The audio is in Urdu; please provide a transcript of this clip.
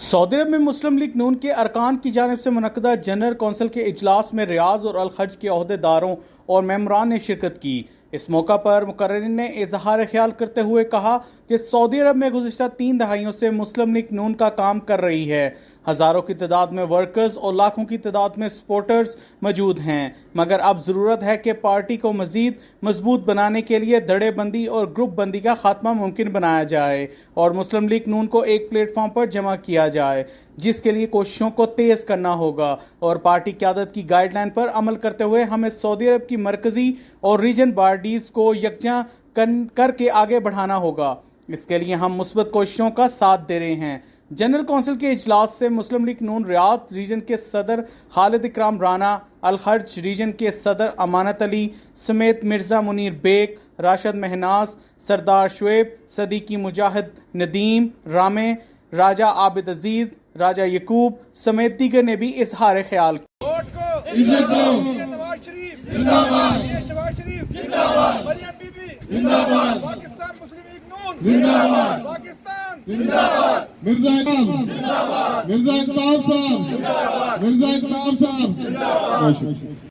سعودی عرب میں مسلم لیگ نون کے ارکان کی جانب سے منعقدہ جنرل کونسل کے اجلاس میں ریاض اور الخلیج کے عہدیداروں اور ممبران نے شرکت کی۔ اس موقع پر مقررین نے اظہار خیال کرتے ہوئے کہا کہ سعودی عرب میں گزشتہ 3 دہائیوں سے مسلم لیگ نون کا کام کر رہی ہے۔ ہزاروں کی تعداد میں ورکرز اور لاکھوں کی تعداد میں سپورٹرز موجود ہیں، مگر اب ضرورت ہے کہ پارٹی کو مزید مضبوط بنانے کے لیے دھڑے بندی اور گروپ بندی کا خاتمہ ممکن بنایا جائے اور مسلم لیگ نون کو ایک پلیٹ فارم پر جمع کیا جائے، جس کے لیے کوششوں کو تیز کرنا ہوگا اور پارٹی قیادت کی گائیڈ لائن پر عمل کرتے ہوئے ہمیں سعودی عرب کی مرکزی اور ریجن باڈیز کو یکجا کر کے آگے بڑھانا ہوگا۔ اس کے لیے ہم مثبت کوششوں کا ساتھ دے رہے ہیں۔ جنرل کونسل کے اجلاس سے مسلم لیگ نون ریاض ریجن کے صدر خالد اکرام رانا، الخلیج ریجن کے صدر امانت علی سمیت مرزا منیر بیگ، راشد مہناز، سردار شعیب، صدیقی مجاہد ندیم رامے، راجہ عابد عزیز، راجہ یعقوب سمیت دیگر نے بھی اظہار خیال کیا۔ نواز شریف زندہ باد، شہباز شریف زندہ باد، مریم بی بی زندہ باد، پاکستان مسلم لیگ نون زندہ باد، پاکستان زندہ باد، مرزا اقبال زندہ باد، مرزا اقبال صاحب زندہ باد، مرزا اقبال صاحب زندہ باد۔